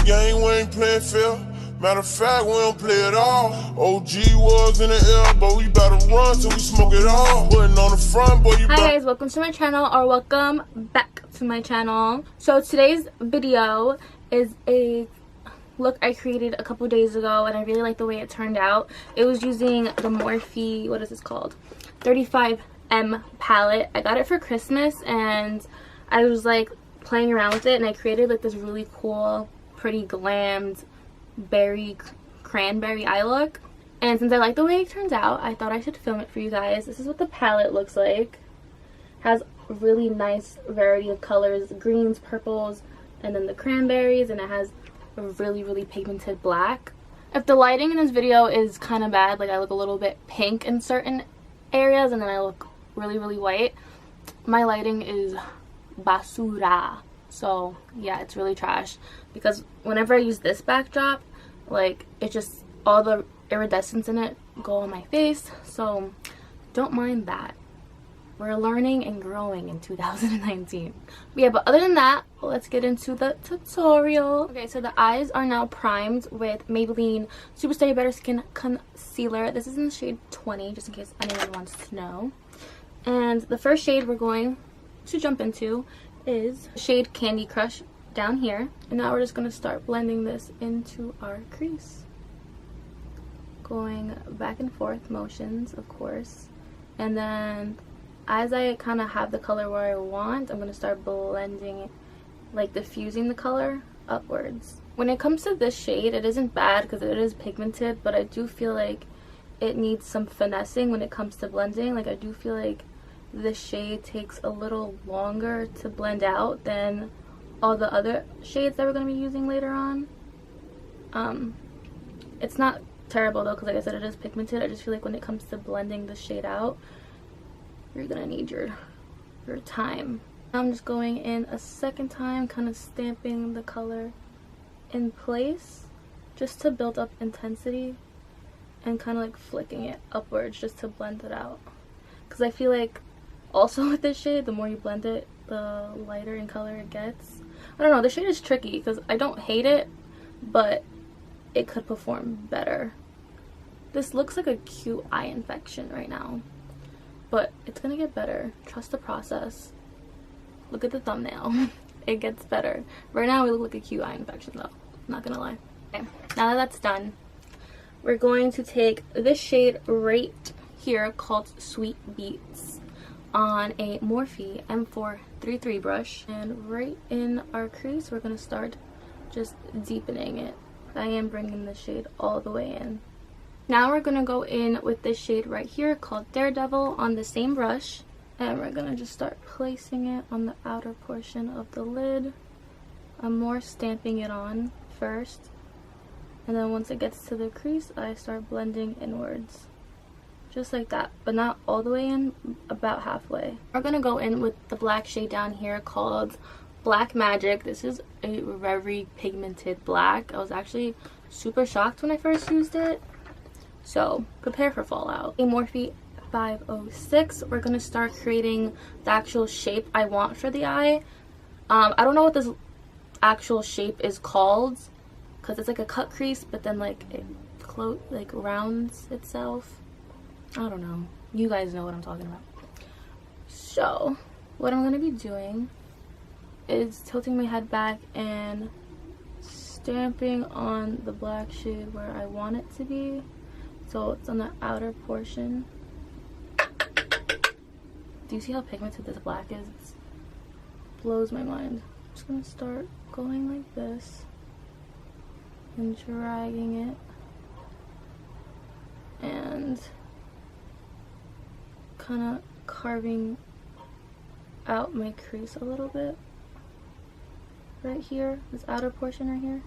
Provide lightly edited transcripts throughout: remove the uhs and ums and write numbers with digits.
game, we ain't playing fair. Matter of fact, we don't play at all. OG was in the air, but we better run till we smoke it all. Putting on the front, boy, you. Hi guys, welcome to my channel, or welcome back to my channel. So today's video is a look I created a couple days ago, and I really like the way it turned out. It was using the Morphe, what is this called? 35M palette. I got it for Christmas, and I was like playing around with it, and I created like this really cool, pretty glammed cranberry eye look. And since I like the way it turns out, I thought I should film it for you guys. This is what the palette looks like. Has a really nice variety of colors, greens, purples, and then the cranberries, and it has a really pigmented black. If the lighting in this video is kind of bad, like I look a little bit pink in certain areas and then I look really white, my lighting is basura. So yeah, it's really trash, because whenever I use this backdrop, like it just, all the iridescence in it go on my face, so don't mind that. We're learning and growing in 2019. But yeah, but other than that, let's get into the tutorial. Okay, so the eyes are now primed with Maybelline Superstay Better Skin Concealer. This is in the shade 20, just in case anyone wants to know. And the first shade we're going to jump into is shade Candy Crush down here. And now we're just going to start blending this into our crease. Going back and forth motions, of course. And then as I kind of have the color where I want, I'm going to start blending it, like diffusing the color upwards. When it comes to this shade, it isn't bad because it is pigmented, but I do feel like it needs some finessing when it comes to blending. Like I do feel like this shade takes a little longer to blend out than all the other shades that we're going to be using later on. It's not terrible though, because like I said, it is pigmented. I just feel like when it comes to blending the shade out, you're gonna need your time. I'm just going in a second time, kind of stamping the color in place just to build up intensity, and kind of like flicking it upwards just to blend it out. Because I feel like also with this shade, the more you blend it, the lighter in color it gets. I don't know, the shade is tricky because I don't hate it, but it could perform better. This looks like a cute eye infection right now, but it's gonna get better. Trust the process. Look at the thumbnail. It gets better. Right now we look like a cute eye infection though, not gonna lie. Okay, now that that's done, we're going to take this shade right here called Sweet Beets on a Morphe M433 brush, and right in our crease we're gonna start just deepening it. I am bringing the shade all the way in. Now we're going to go in with this shade right here called Daredevil on the same brush, and we're going to just start placing it on the outer portion of the lid. I'm more stamping it on first, and then once it gets to the crease, I start blending inwards. Just like that, but not all the way in, about halfway. We're going to go in with the black shade down here called Black Magic. This is a very pigmented black. I was actually super shocked when I first used it. So prepare for fallout. A Morphe 506. We're going to start creating the actual shape I want for the eye. I don't know what this actual shape is called, because it's like a cut crease, but then like it rounds itself. I don't know. You guys know what I'm talking about. So what I'm going to be doing is tilting my head back and stamping on the black shade where I want it to be. So it's on the outer portion. Do you see how pigmented this black is? It blows my mind. I'm just gonna start going like this and dragging it and kind of carving out my crease a little bit right here, this outer portion right here.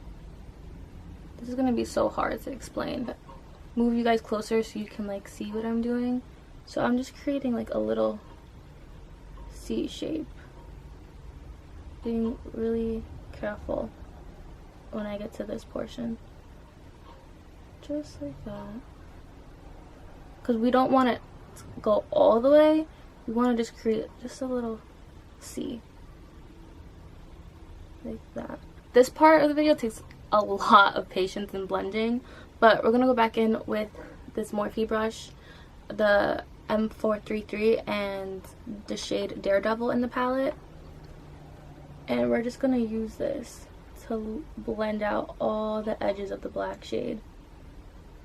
This is gonna be so hard to explain, but move you guys closer so you can like see what I'm doing. So I'm just creating like a little C shape, being really careful when I get to this portion, just like that, because we don't want it to go all the way. We want to just create just a little C like that. This part of the video takes a lot of patience in blending. But we're gonna go back in with this Morphe brush, the M433, and the shade Daredevil in the palette. And we're just gonna use this to blend out all the edges of the black shade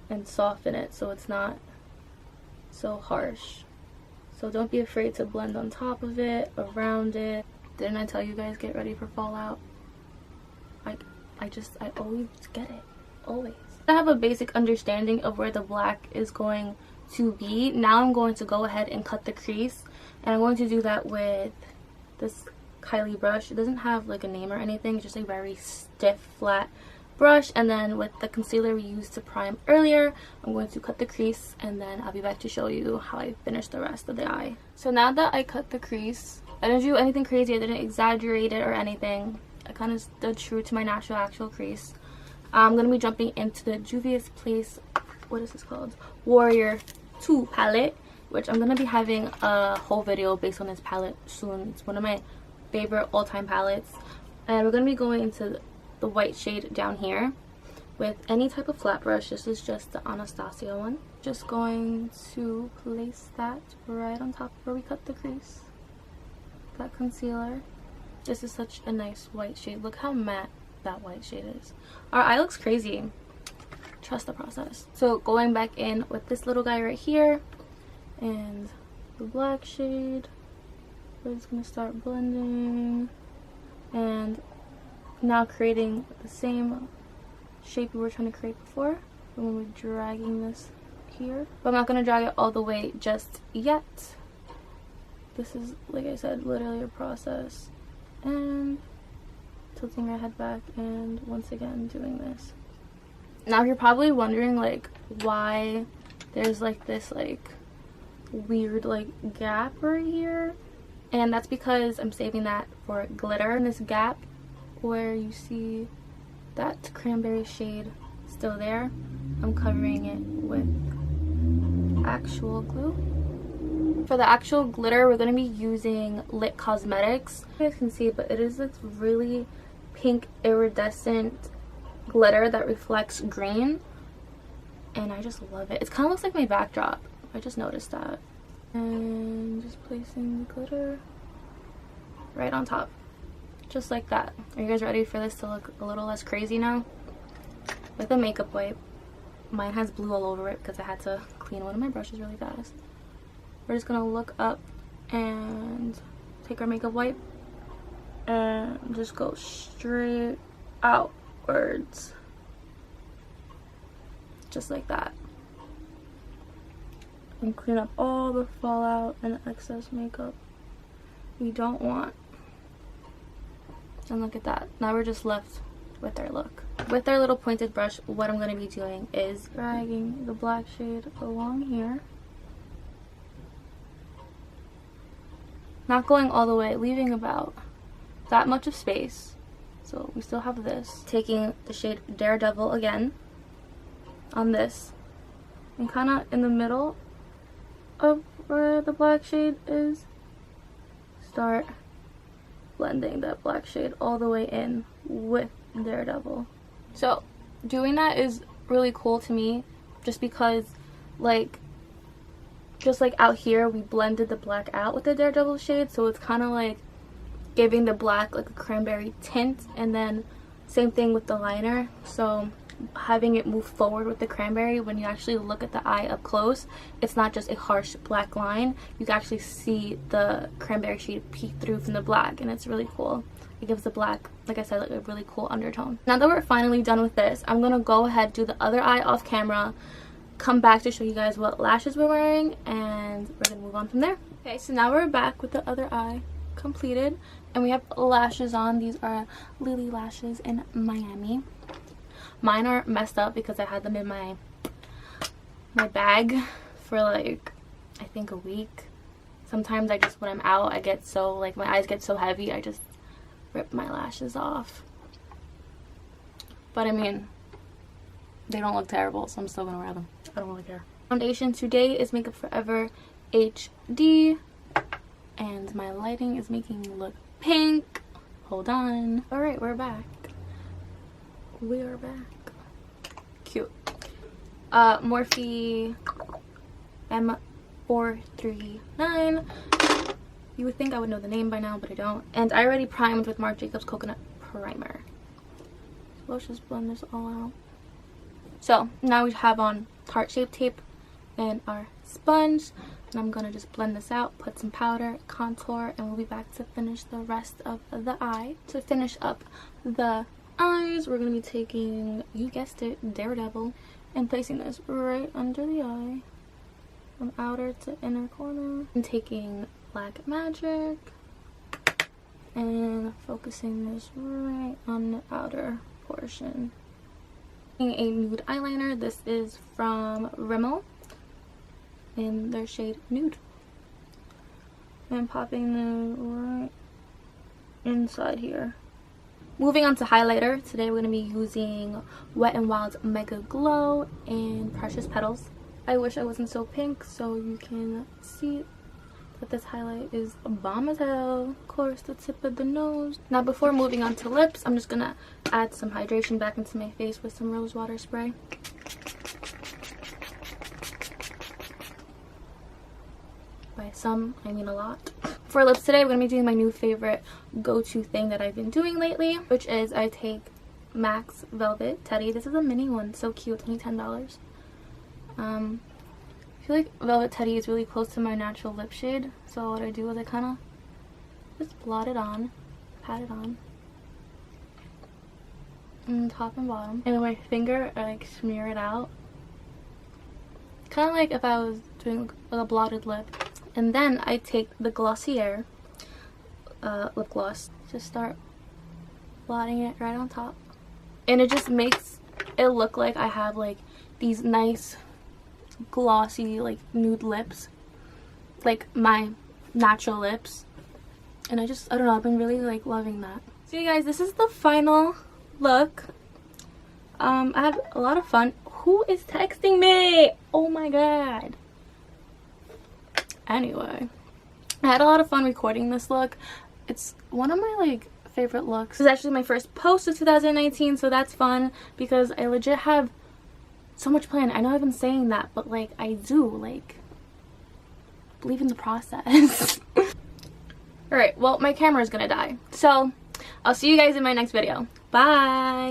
and soften it so it's not so harsh. So don't be afraid to blend on top of it, around it. Didn't I tell you guys get ready for fallout? I always get it. Always. I have a basic understanding of where the black is going to be. Now I'm going to go ahead and cut the crease. And I'm going to do that with this Kylie brush. It doesn't have like a name or anything. It's just a very stiff, flat brush. And then with the concealer we used to prime earlier, I'm going to cut the crease. And then I'll be back to show you how I finish the rest of the eye. So now that I cut the crease, I didn't do anything crazy. I didn't exaggerate it or anything. I kind of stood true to my natural actual crease. I'm going to be jumping into the Juvia's Place, what is this called? Warrior 2 palette, which I'm going to be having a whole video based on this palette soon. It's one of my favorite all-time palettes. And we're going to be going into the white shade down here with any type of flat brush. This is just the Anastasia one. Just going to place that right on top where we cut the crease. That concealer. This is such a nice white shade. Look how matte that white shade is. Our eye looks crazy. Trust the process. So going back in with this little guy right here and the black shade, we're just gonna start blending and now creating the same shape we were trying to create before when we were dragging this here. But I'm not gonna drag it all the way just yet. This is, like I said, literally a process. And tilting our head back and once again doing this. Now you're probably wondering like why there's like this like weird like gap right here, and that's because I'm saving that for glitter. And this gap where you see that cranberry shade still there, I'm covering it with actual glue. For the actual glitter, we're going to be using Lit Cosmetics. You guys can see, but it is this really pink iridescent glitter that reflects green. And I just love it. It kind of looks like my backdrop. I just noticed that. And just placing the glitter right on top. Just like that. Are you guys ready for this to look a little less crazy now? With a makeup wipe. Mine has blue all over it because I had to clean one of my brushes really fast. We're just gonna look up and take our makeup wipe and just go straight outwards. Just like that. And clean up all the fallout and excess makeup we don't want. And look at that. Now we're just left with our look. With our little pointed brush, what I'm gonna be doing is dragging the black shade along here. Not going all the way, leaving about that much of space. So we still have this. Taking the shade Daredevil again on this. And kind of in the middle of where the black shade is. Start blending that black shade all the way in with Daredevil. So doing that is really cool to me. Just because like just like out here we blended the black out with the Daredevil shade, so it's kind of like giving the black like a cranberry tint, and then same thing with the liner. So having it move forward with the cranberry, when you actually look at the eye up close, it's not just a harsh black line. You can actually see the cranberry shade peek through from the black, and it's really cool. It gives the black, like I said, like a really cool undertone. Now that we're finally done with this, I'm gonna go ahead do the other eye off camera, come back to show you guys what lashes we're wearing, and we're gonna move on from there. Okay, so now we're back with the other eye completed, and we have lashes on. These are Lily lashes in Miami. Mine are messed up because I had them in my bag for like I think a week. Sometimes I just, when I'm out, I get so like my eyes get so heavy, I just rip my lashes off. But I mean, they don't look terrible, so I'm still gonna wear them. I don't really care. Foundation today is Makeup Forever HD, and my lighting is making me look pink. Hold on. Alright, we're back. we are back. Cute. Morphe M439. You would think I would know the name by now, but I don't. And I already primed with Marc Jacobs Coconut Primer. So let's just blend this all out. So now we have on heart-shaped tape and our sponge. And I'm gonna just blend this out, put some powder, contour, and we'll be back to finish the rest of the eye. To finish up the eyes, we're gonna be taking, you guessed it, Daredevil, and placing this right under the eye, from outer to inner corner. I'm taking Black Magic and focusing this right on the outer portion. A nude eyeliner. This is from Rimmel in their shade Nude. And popping the right inside here. Moving on to highlighter. Today we're going to be using Wet n Wild's Mega Glow and Precious Petals. I wish I wasn't so pink so you can see that this highlight is bomb as hell. Of course, the tip of the nose. Now before moving on to lips, I'm just going to add some hydration back into my face with some rose water spray. By some, I mean a lot. For lips today, we're going to be doing my new favorite go-to thing that I've been doing lately, which is I take MAC's Velvet Teddy. This is a mini one, so cute, it's only $10. I feel like Velvet Teddy is really close to my natural lip shade, so what I do is I kind of just blot it on, pat it on, and top and bottom, and with my finger I like smear it out, kind of like if I was doing like a blotted lip. And then I take the Glossier lip gloss, just start blotting it right on top, and it just makes it look like I have like these nice glossy like nude lips, like my natural lips. And I don't know, I've been really like loving that. So you guys, this is the final look. I had a lot of fun. Who is texting me? Oh my god. Anyway, I had a lot of fun recording this look. It's one of my like favorite looks. This is actually my first post of 2019, so that's fun because I legit have so much planned. I know I've been saying that, but like I do like believe in the process. Alright, well my camera is gonna die, so I'll see you guys in my next video. Bye.